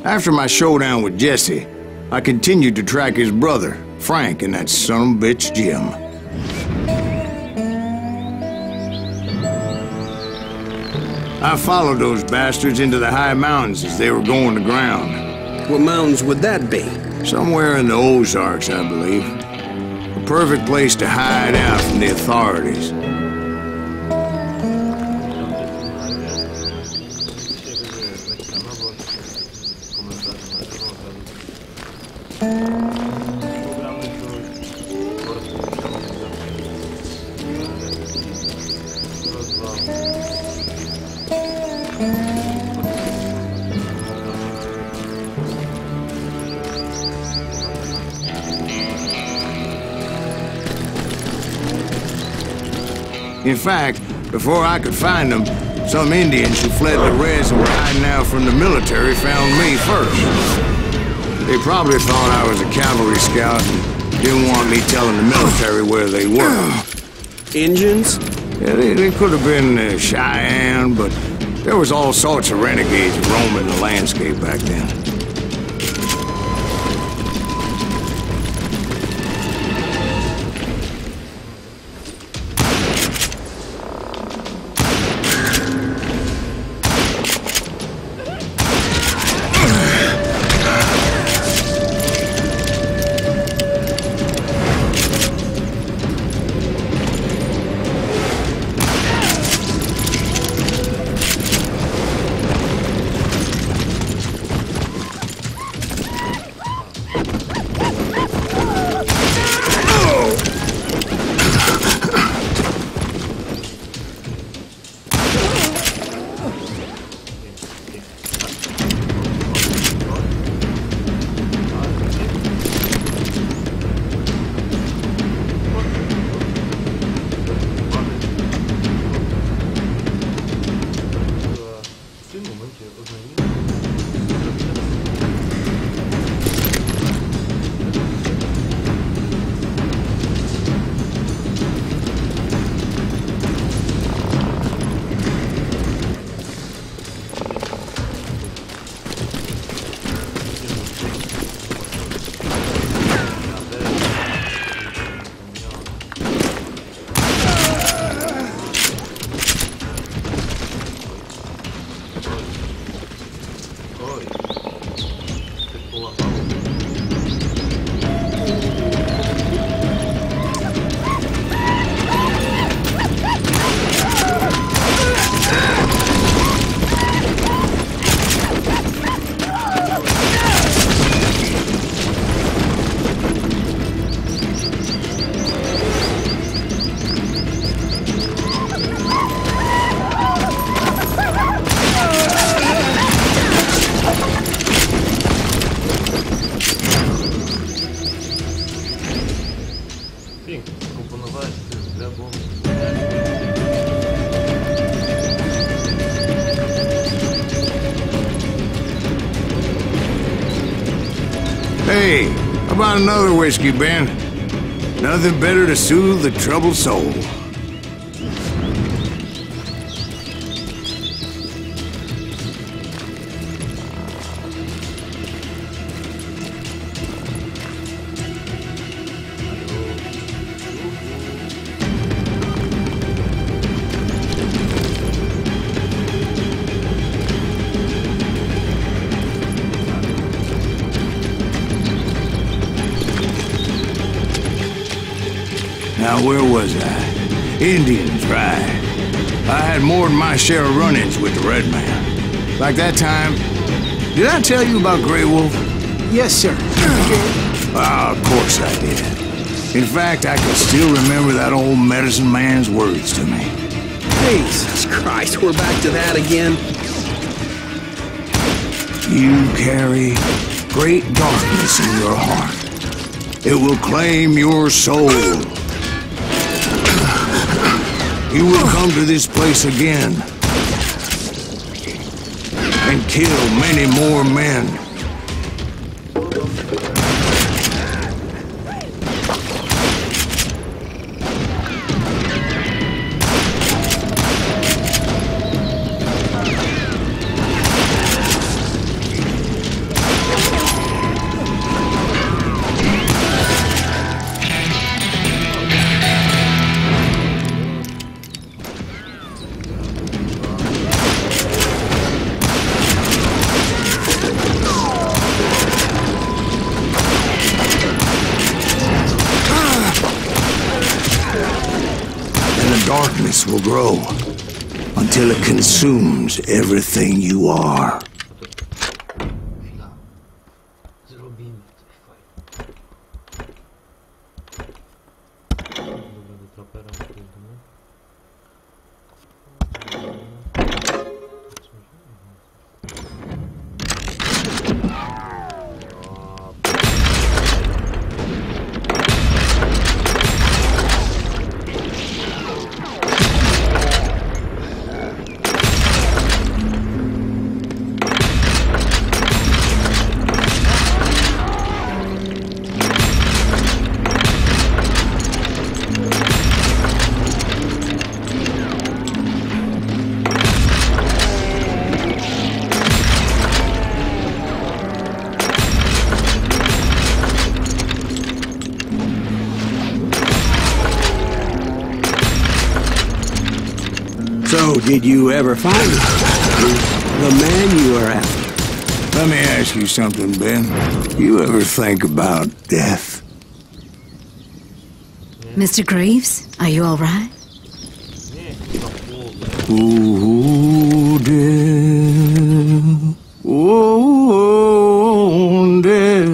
After my showdown with Jesse, I continued to track his brother, Frank, and that son of a bitch, Jim. I followed those bastards into the high mountains as they were going to ground. What mountains would that be? Somewhere in the Ozarks, I believe. A perfect place to hide out from the authorities. In fact, before I could find them, some Indians who fled the Reds and were hiding out from the military found me first. They probably thought I was a cavalry scout and didn't want me telling the military where they were. Indians? Yeah, they could have been Cheyenne, but there was all sorts of renegades roaming the landscape back then. Hey, how about another whiskey, Ben? Nothing better to soothe the troubled soul. Now, where was I? Indians, right. I had more than my share of run-ins with the Red Man. Like that time... Did I tell you about Grey Wolf? Yes, sir. Ah, of course I did. In fact, I can still remember that old medicine man's words to me. Jesus Christ, we're back to that again. You carry great darkness in your heart. It will claim your soul. You will come to this place again and kill many more men. darkness will grow until it consumes everything you are. Zrobimy coś fajnego. Dobra, do trapera pójdziemy. So, did you ever find the man you were after? Let me ask you something, Ben. You ever think about death? Mr. Greaves, are you all right? Ooh, death. Ooh, death.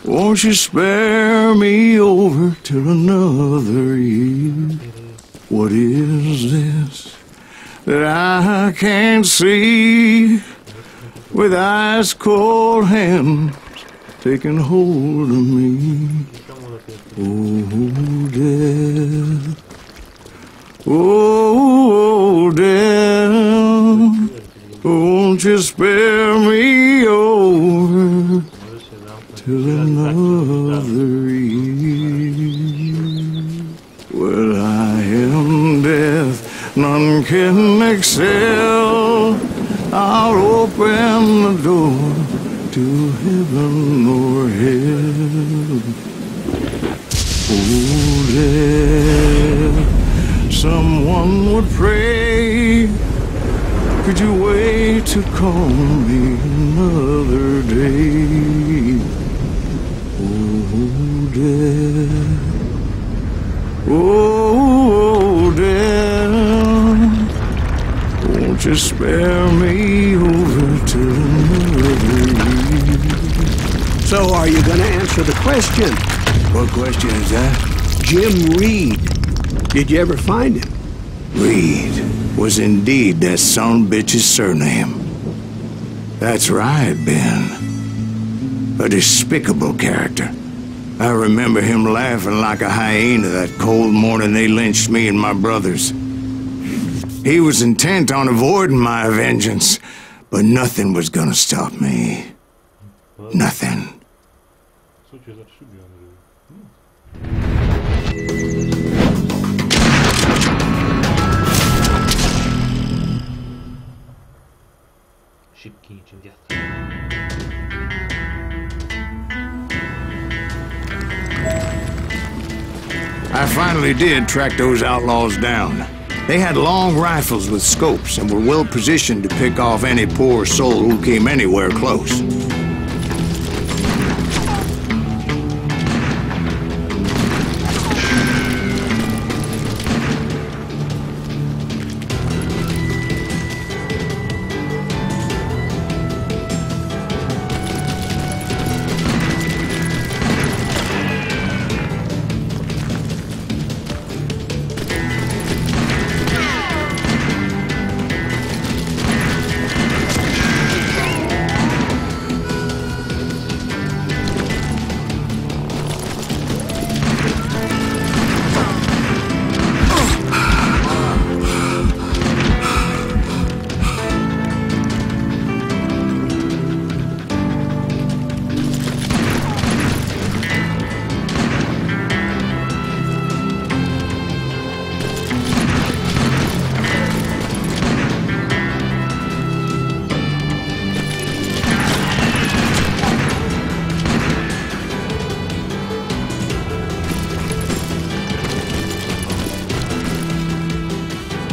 Won't you spare me over till another year? What is this that I can't see? With ice cold hands taking hold of me. Oh, death. Oh, death. Won't you spare me over till another year? Well, I am death, none can excel. I'll open the door to heaven or hell. Oh, death, someone would pray. Could you wait to call me another day? Oh, death. Oh, death. Won't you spare me over till another year? So, are you going to answer the question? What question is that? Jim Reed. Did you ever find him? Reed was indeed that son bitch's surname. That's right, Ben. A despicable character. I remember him laughing like a hyena that cold morning they lynched me and my brothers. He was intent on avoiding my vengeance, but nothing was gonna stop me. Nothing. Szybki niczym wiatr. I finally did track those outlaws down. They had long rifles with scopes and were well positioned to pick off any poor soul who came anywhere close.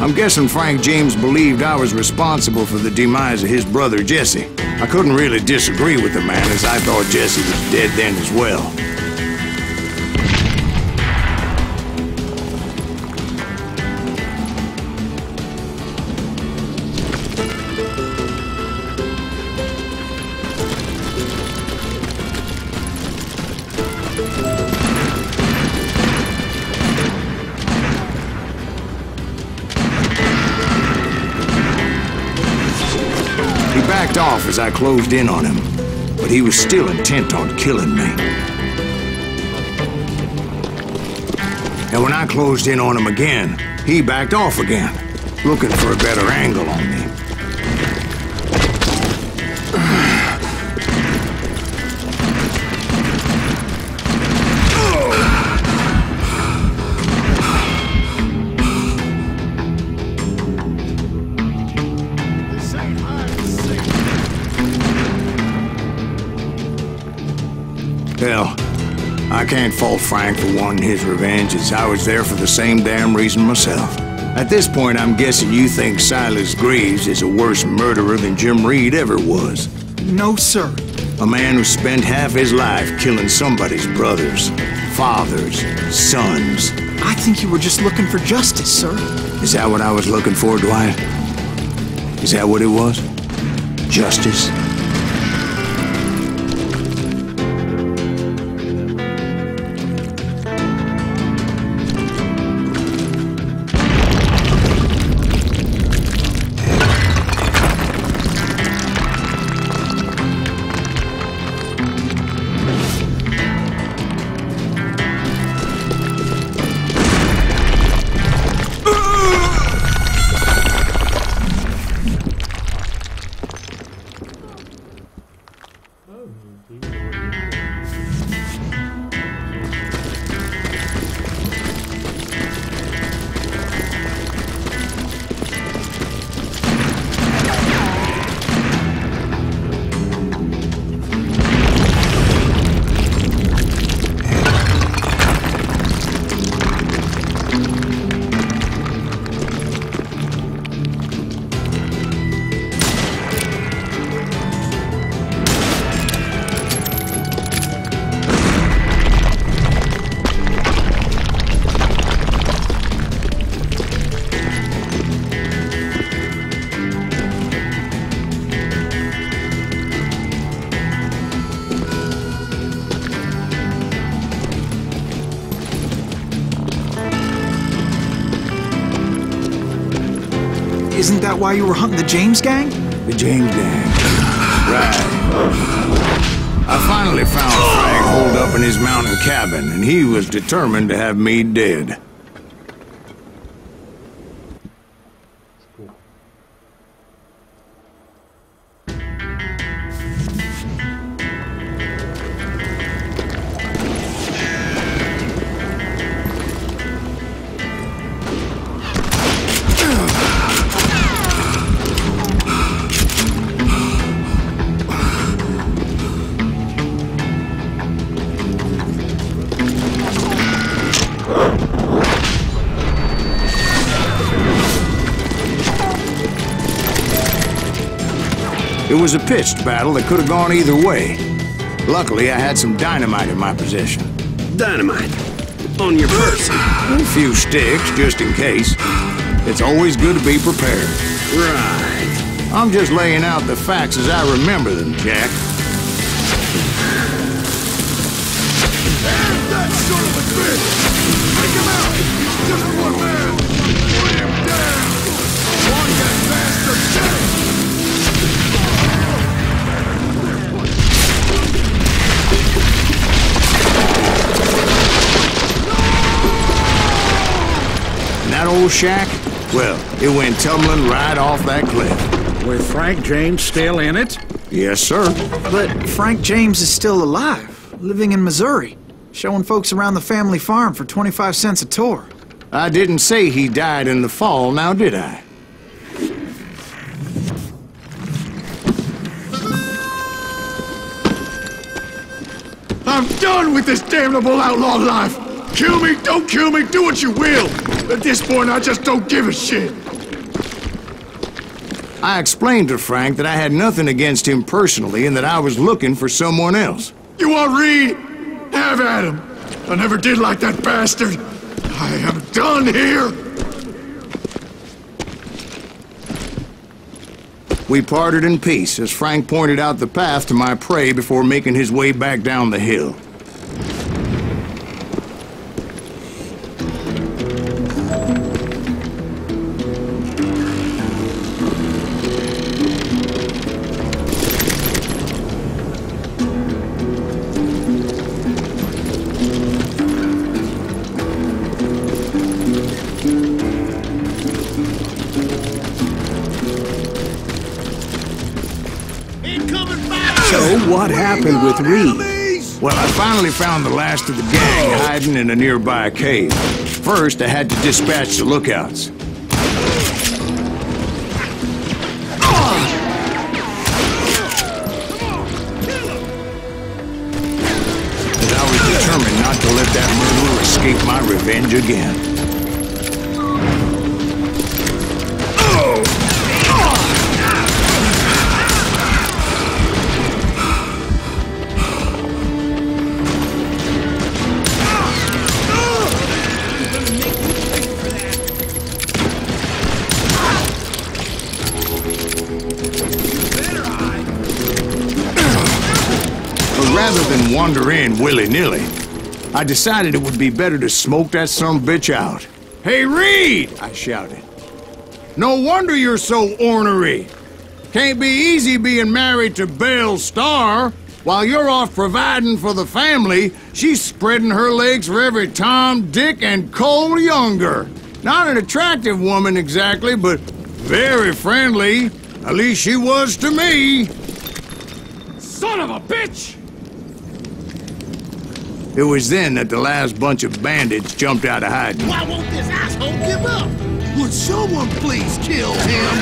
I'm guessing Frank James believed I was responsible for the demise of his brother Jesse. I couldn't really disagree with the man, as I thought Jesse was dead then as well. Backed off as I closed in on him, but he was still intent on killing me. And when I closed in on him again, he backed off again, looking for a better angle on me. Hell, I can't fault Frank for wanting his revenge, as I was there for the same damn reason myself. At this point, I'm guessing you think Silas Greaves is a worse murderer than Jim Reed ever was. No, sir. A man who spent half his life killing somebody's brothers, fathers, sons. I think you were just looking for justice, sir. Is that what I was looking for, Dwight? Is that what it was? Justice? Isn't that why you were hunting the James gang? The James gang. Right. I finally found Frank holed up in his mountain cabin, and he was determined to have me dead. It was a pitched battle that could have gone either way. Luckily, I had some dynamite in my possession. Dynamite? On your person? A few sticks, just in case. It's always good to be prepared. Right. I'm just laying out the facts as I remember them, Jack. There's that son of a bitch! Take him out! He's just one man! Put him down! Want that bastard dead! That old shack? Well, it went tumbling right off that cliff. With Frank James still in it? Yes, sir. But Frank James is still alive, living in Missouri, showing folks around the family farm for 25 cents a tour. I didn't say he died in the fall, now did I? I'm done with this damnable outlaw life! Kill me, don't kill me, do what you will! At this point, I just don't give a shit! I explained to Frank that I had nothing against him personally and that I was looking for someone else. You want Reed? Have at him. I never did like that bastard. I am done here. We parted in peace as Frank pointed out the path to my prey before making his way back down the hill. So what happened with Reed? Well, I finally found the last of the gang hiding in a nearby cave. First, I had to dispatch the lookouts. As I was determined not to let that murderer escape my revenge again. Rather than wander in willy-nilly, I decided it would be better to smoke that sumbitch out. "Hey, Reed!" I shouted. "No wonder you're so ornery. Can't be easy being married to Belle Starr. While you're off providing for the family, she's spreading her legs for every Tom, Dick, and Cole Younger. Not an attractive woman exactly, but very friendly. At least she was to me." Son of a bitch! It was then that the last bunch of bandits jumped out of hiding. Why won't this asshole give up? Would someone please kill him?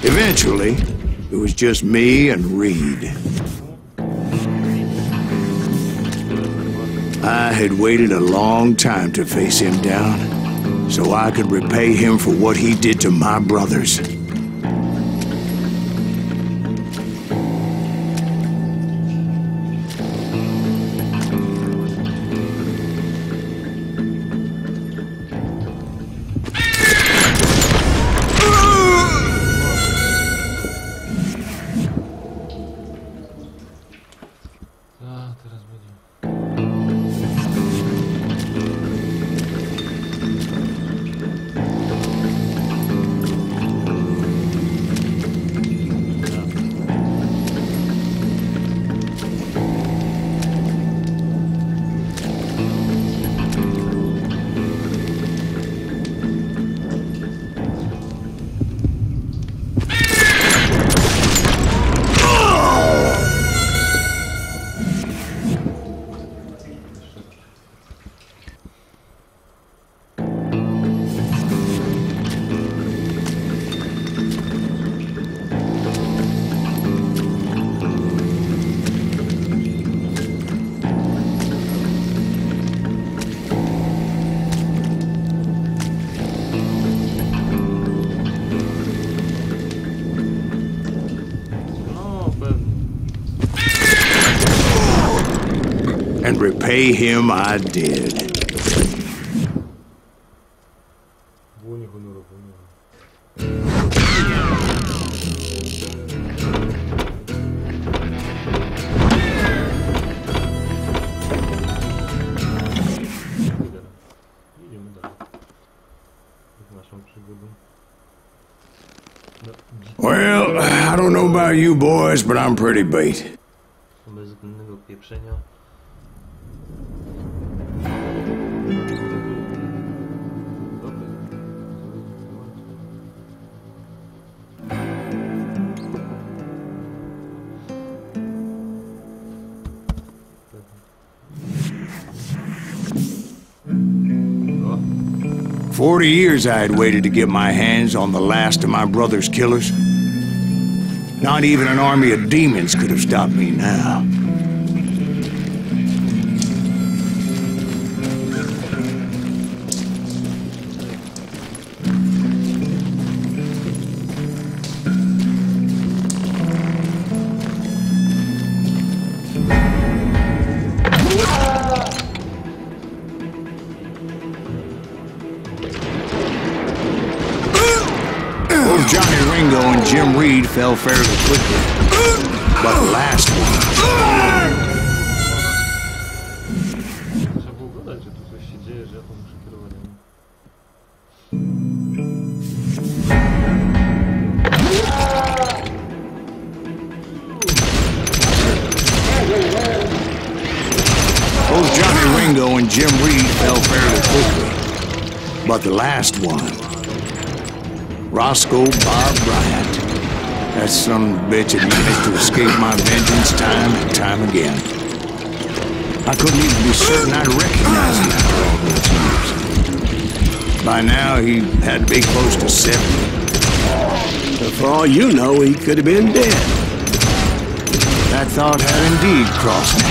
Eventually, it was just me and Reed. I had waited a long time to face him down, so I could repay him for what he did to my brothers. A, teraz będzie. And repay him I did. Dłonie honorowe, nie wiem. Idziemy dalej. Z naszą przygodą. Well, I don't know about you boys, but I'm pretty beat. Bez względnego pieprzenia. O, 40 years I had waited to get my hands on the last of my brother's killers. Not even an army of demons could have stopped me now. Both Johnny Ringo and Jim Reed fell fairly quickly, but the last one... trzeba było gadać, że tu coś się dzieje, że ja to muszę kierować. Both Johnny Ringo and Jim Reed fell fairly quickly, but the last one... Roscoe Bob Bryant. That son of a bitch had managed to escape my vengeance time and time again. I couldn't even be certain I'd recognize him after all those years. By now, he had to be close to 70. But for all you know, he could have been dead. That thought had indeed crossed me,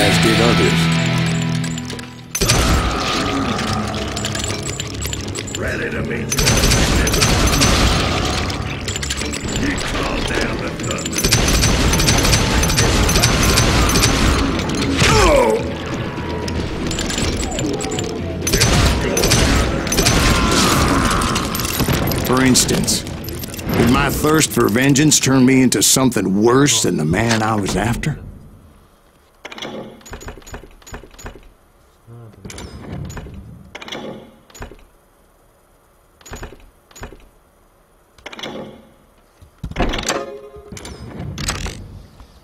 as did others. Ready to meet you. He called down the thunder. Oh! For instance, did my thirst for vengeance turn me into something worse than the man I was after?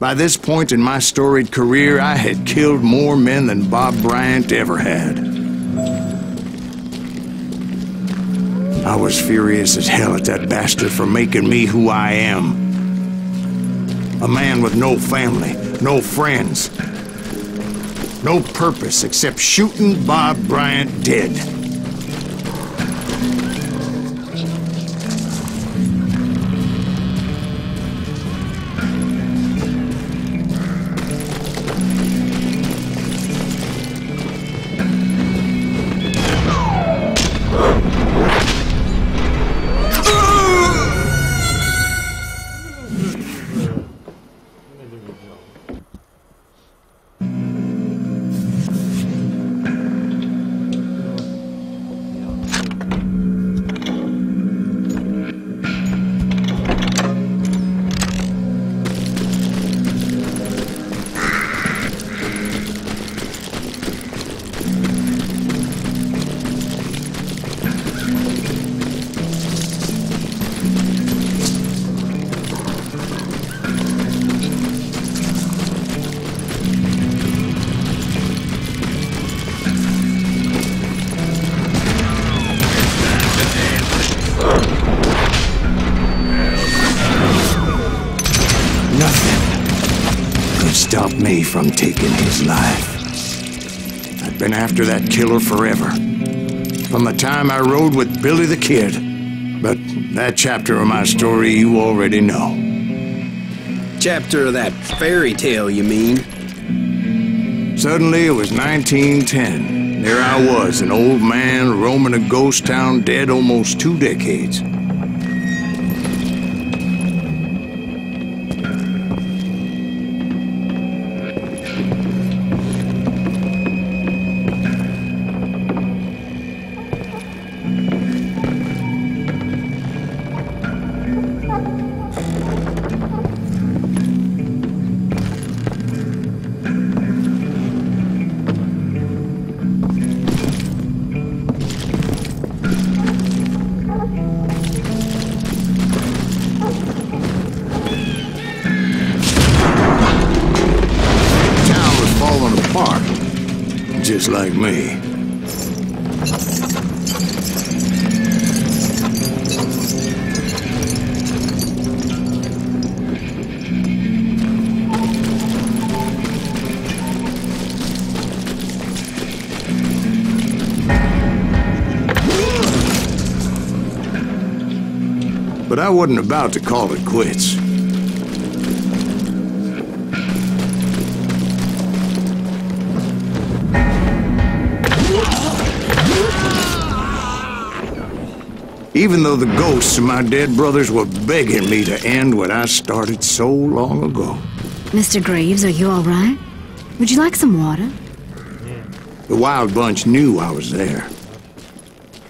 By this point in my storied career, I had killed more men than Bob Bryant ever had. I was furious as hell at that bastard for making me who I am. A man with no family, no friends, no purpose except shooting Bob Bryant dead. Stop me from taking his life. I've been after that killer forever. From the time I rode with Billy the Kid. But that chapter of my story you already know. Chapter of that fairy tale, you mean? Suddenly it was 1910. There I was, an old man roaming a ghost town dead almost 2 decades. just like me. But I wasn't about to call it quits. Even though the ghosts of my dead brothers were begging me to end what I started so long ago. Mr. Graves, are you all right? Would you like some water? The Wild Bunch knew I was there.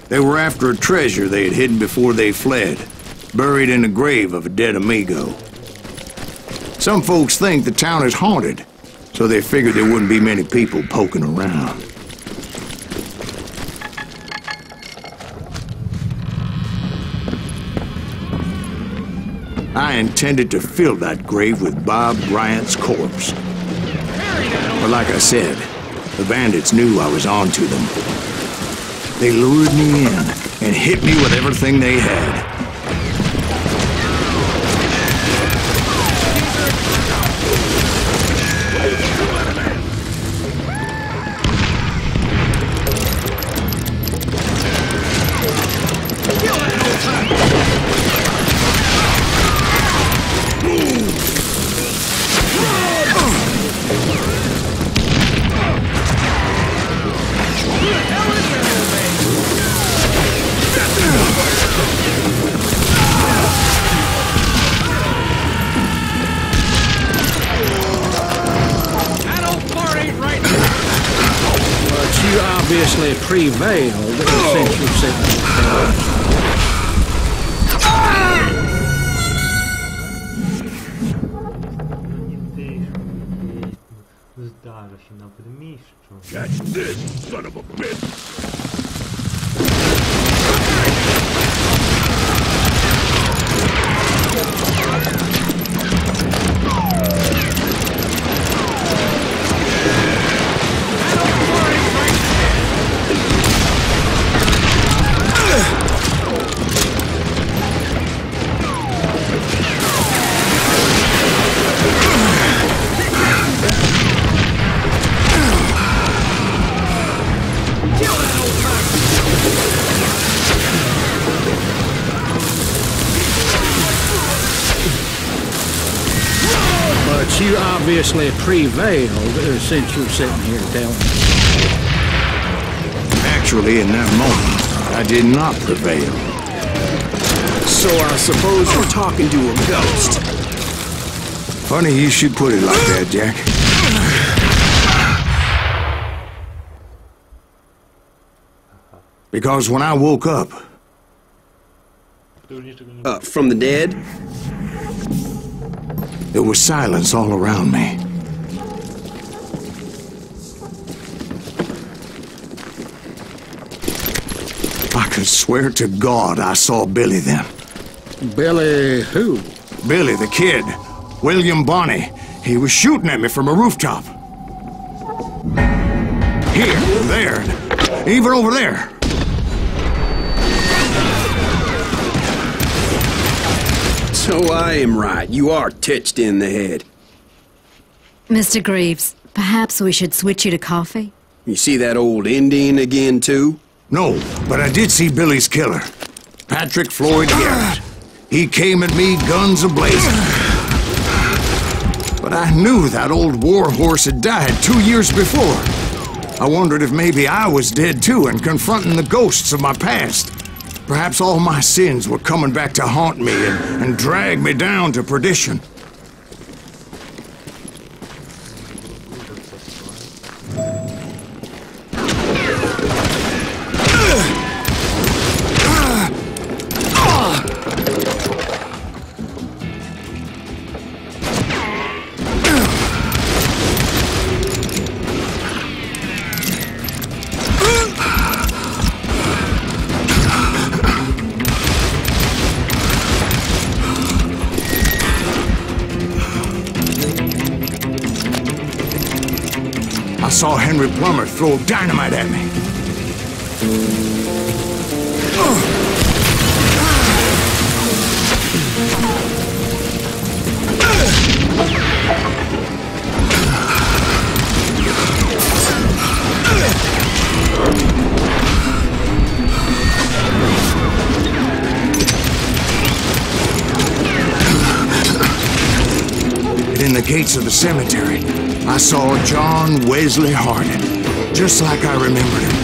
They were after a treasure they had hidden before they fled, buried in the grave of a dead amigo. Some folks think the town is haunted, so they figured there wouldn't be many people poking around. I intended to fill that grave with Bob Bryant's corpse. But like I said, the bandits knew I was on to them. They lured me in and hit me with everything they had. Obviously prevailed since you said Zdarza się nawet mistrzu. Catch this, son of a bitch! you obviously prevailed since you're sitting here telling me. Actually, in that moment, I did not prevail. So I suppose we're talking to a ghost. Funny you should put it like that, Jack. Because when I woke up... From the dead? There was silence all around me. I could swear to God I saw Billy then. Billy who? Billy, the kid. William Bonney. He was shooting at me from a rooftop. Here, there, even over there. So I am right. You are touched in the head. Mr. Greaves, perhaps we should switch you to coffee? You see that old Indian again, too? No, but I did see Billy's killer. Patrick Floyd Garrett. He came at me guns a-blazing. But I knew that old war horse had died 2 years before. I wondered if maybe I was dead too and confronting the ghosts of my past. Perhaps all my sins were coming back to haunt me and drag me down to perdition. saw Henry Plummer throw dynamite at me. In the gates of the cemetery, I saw John Wesley Hardin, just like I remembered him.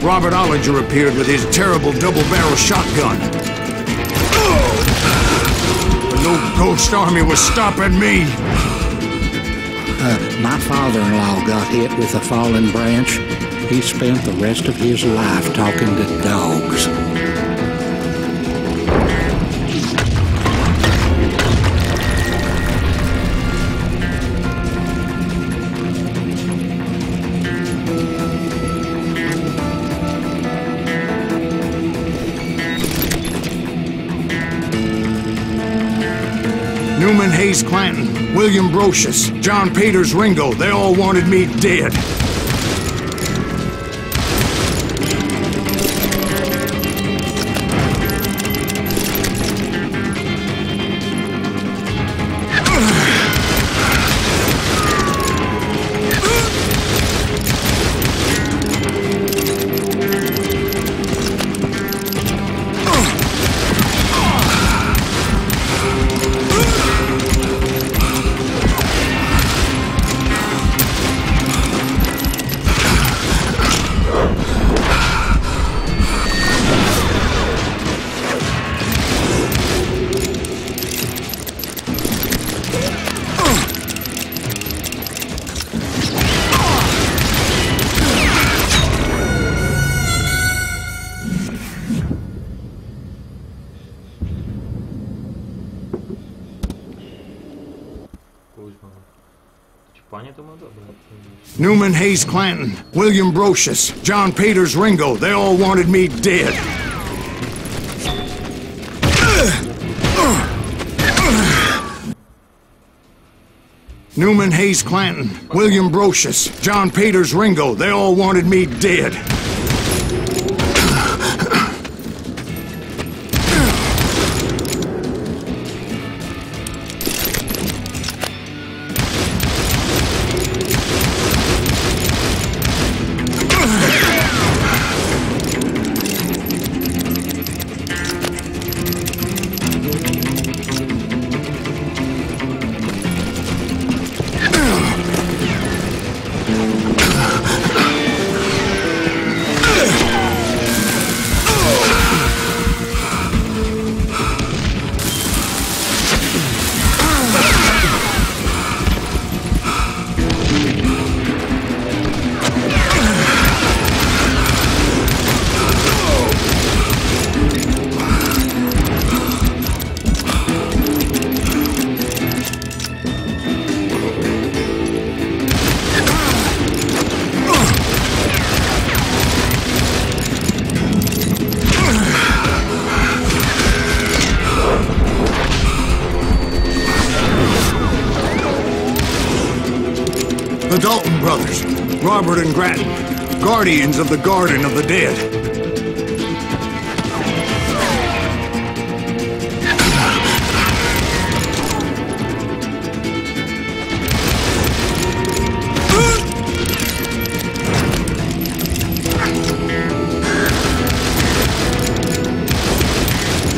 Robert Ollinger appeared with his terrible double-barrel shotgun. No ghost army was stopping me. My father-in-law got hit with a fallen branch. He spent the rest of his life talking to dogs. Newman Hayes Clanton, William Brocious, John Peters Ringo, they all wanted me dead. Newman Hayes Clanton, William Brocious, John Peters Ringo, they all wanted me dead. Newman Hayes Clanton, William Brocious, John Peters Ringo, they all wanted me dead. The Dalton brothers, Robert and Grattan, guardians of the Garden of the Dead.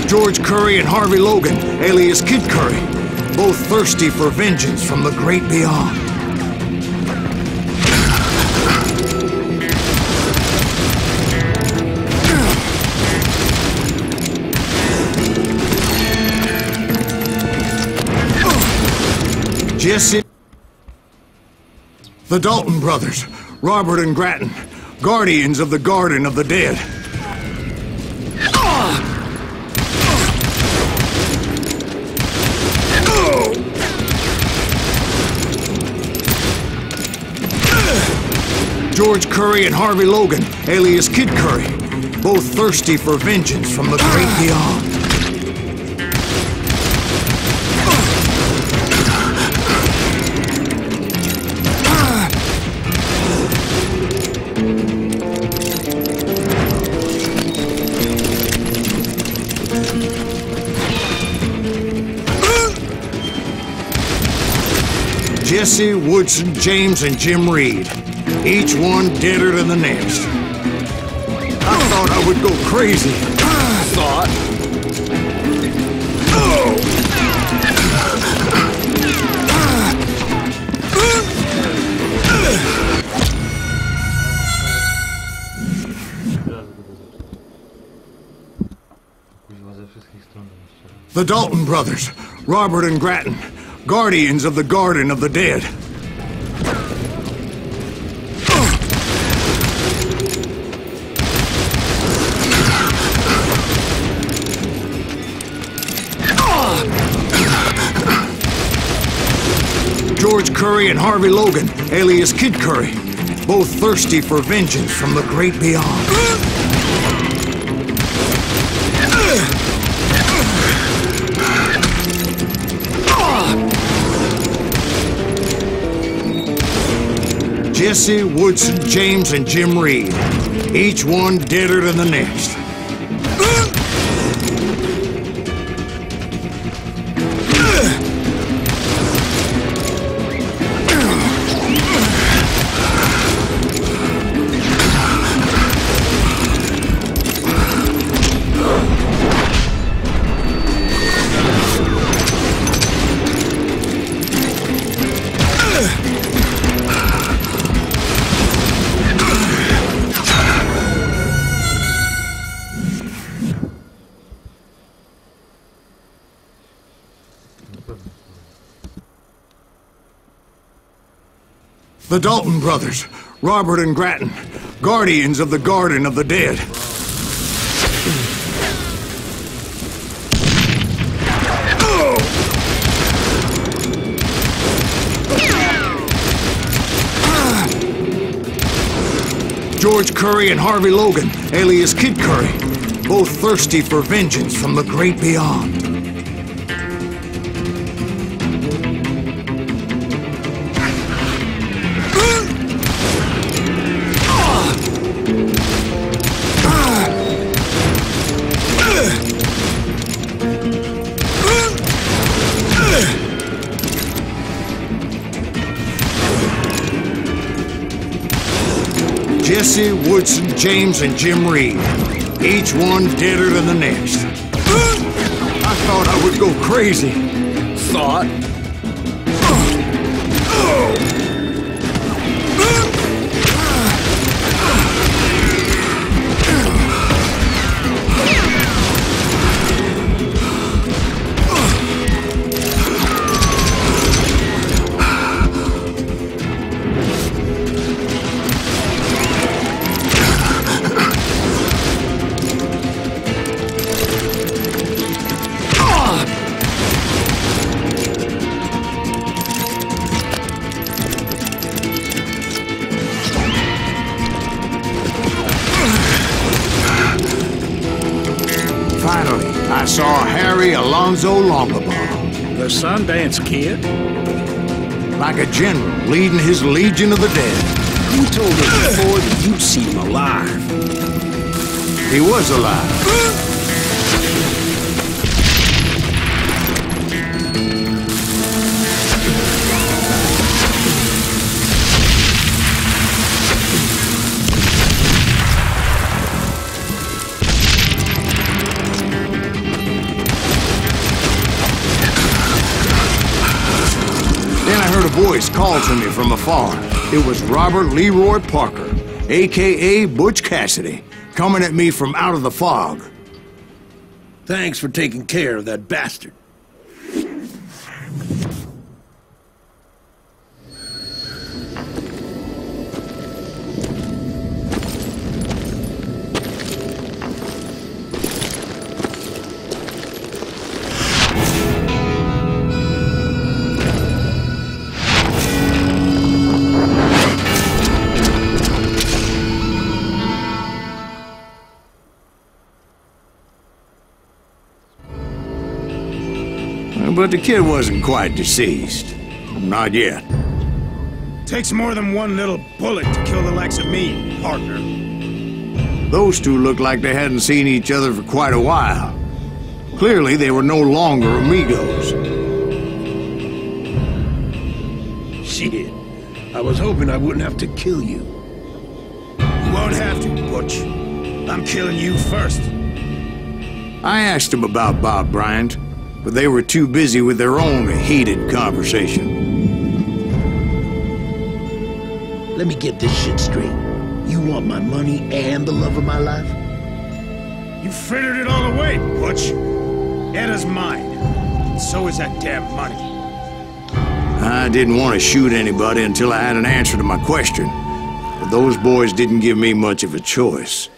George Curry and Harvey Logan, alias Kid Curry, both thirsty for vengeance from the great beyond. Jesse, the Dalton brothers, Robert and Grattan, guardians of the Garden of the Dead. George Curry and Harvey Logan, alias Kid Curry, both thirsty for vengeance from the great beyond. Jesse, Woodson, James, and Jim Reed. Each one deader than the next. I thought I would go crazy. The Dalton brothers, Robert and Grattan, guardians of the Garden of the Dead. George Curry and Harvey Logan, alias Kid Curry, both thirsty for vengeance from the great beyond. Jesse, Woodson, James, and Jim Reed. Each one deader than the next. The Dalton brothers, Robert and Grattan, guardians of the Garden of the Dead. George Curry and Harvey Logan, alias Kid Curry, both thirsty for vengeance from the great beyond. Jesse, Woodson, James, and Jim Reed. Each one deader than the next. I thought I would go crazy. Thought? Finally, I saw Harry Alonzo Longabaugh. The Sundance Kid? Like a general leading his legion of the dead. You told me before that you'd seen him alive. He was alive. A voice called to me from afar. It was Robert Leroy Parker, a.k.a. Butch Cassidy, coming at me from out of the fog. Thanks for taking care of that bastard. But the kid wasn't quite deceased. Not yet. Takes more than one little bullet to kill the likes of me, partner. Those two looked like they hadn't seen each other for quite a while. Clearly, they were no longer amigos. Shit. I was hoping I wouldn't have to kill you. You won't have to, Butch. I'm killing you first. I asked them about Bob Bryant, but they were too busy with their own heated conversation. Let me get this shit straight. You want my money and the love of my life? You frittered it all away, Butch. Edda's mine. And so is that damn money. I didn't want to shoot anybody until I had an answer to my question, but those boys didn't give me much of a choice.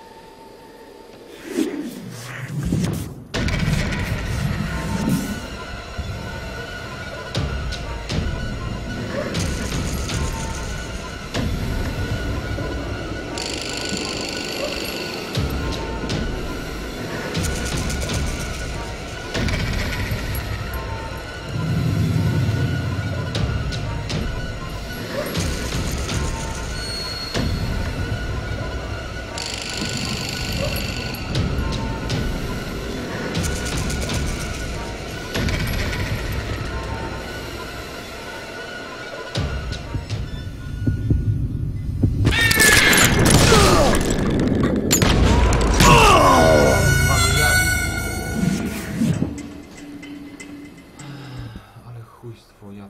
Chujstwo, ja...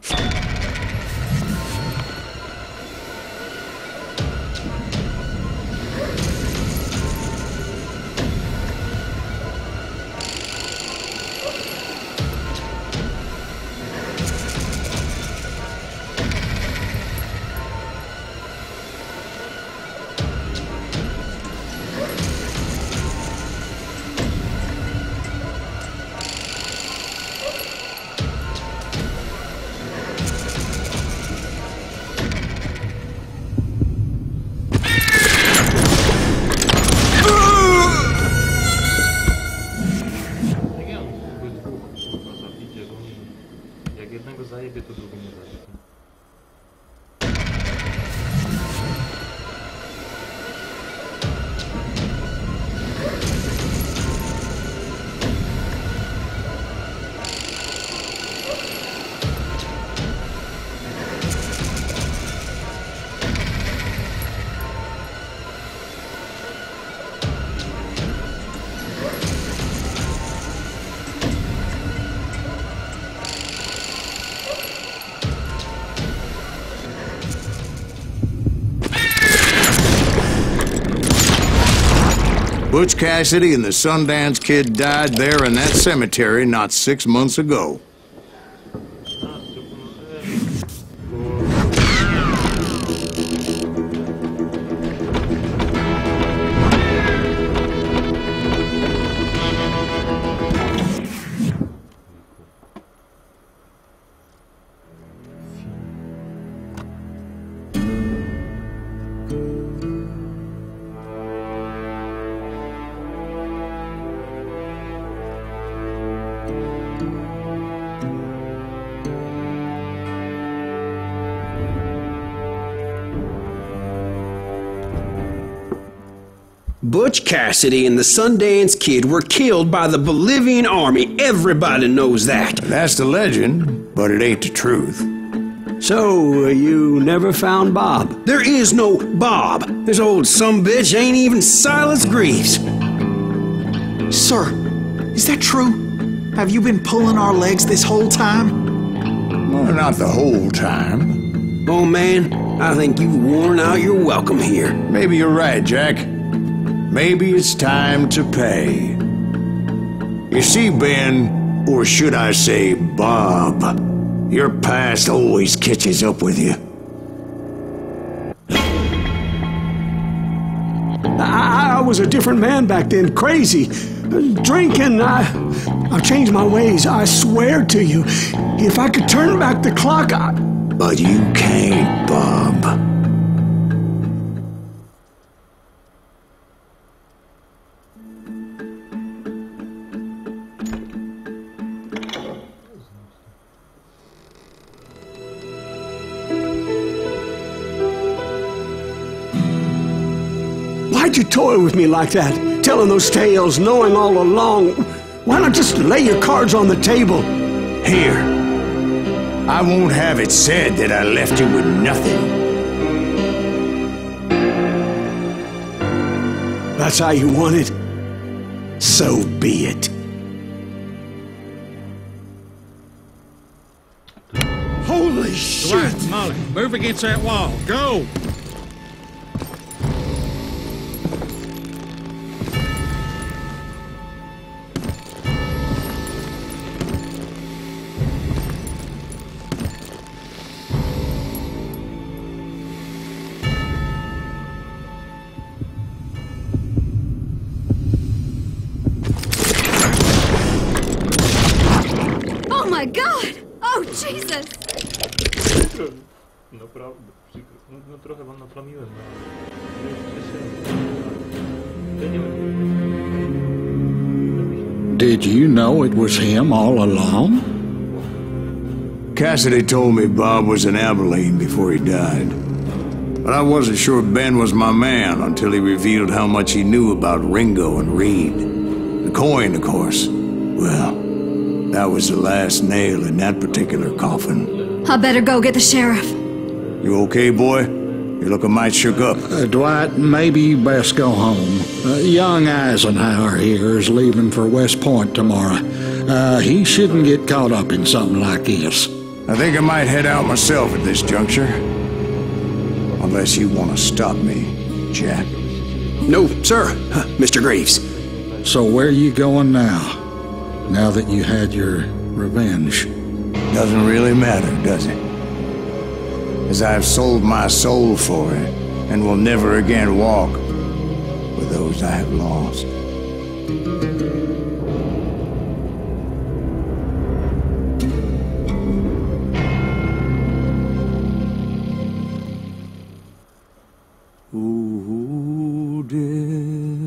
zajebie, to drugi nie zajebie. Butch Cassidy and the Sundance Kid died there in that cemetery not 6 months ago. Butch Cassidy and the Sundance Kid were killed by the Bolivian army. Everybody knows that. That's the legend, but it ain't the truth. So, you never found Bob? There is no Bob. This old sumbitch ain't even Silas Greaves. Sir, is that true? Have you been pulling our legs this whole time? Well, not the whole time. Oh man, I think you've worn out your welcome here. Maybe you're right, Jack. Maybe it's time to pay. You see, Ben, or should I say Bob, your past always catches up with you. I was a different man back then, crazy. Drinking, I've changed my ways, I swear to you. If I could turn back the clock, But you can't, Bob. you toy with me like that? Telling those tales, knowing all along. Why not just lay your cards on the table? Here. I won't have it said that I left you with nothing. That's how you want it? So be it. Holy shit! Right, Molly, move against that wall. Go! Oh my God! Oh Jesus! Naprawdę, przykro. No trochę wam naplamiłem, no. Ja nie wiem. Did you know it was him all along? Cassidy told me Bob was in Abilene before he died. But I wasn't sure Ben was my man until he revealed how much he knew about Ringo and Reed. The coin, of course. Well, that was the last nail in that particular coffin. I better go get the sheriff. You okay, boy? You're looking mighty shook up. Dwight, maybe you best go home. Young Eisenhower here is leaving for West Point tomorrow. He shouldn't get caught up in something like this. I think I might head out myself at this juncture. Unless you want to stop me, Jack. No, sir, Mr. Graves. So where are you going now? Now that you had your revenge? Doesn't really matter, does it? As I've sold my soul for it, and will never again walk with those I have lost. Who did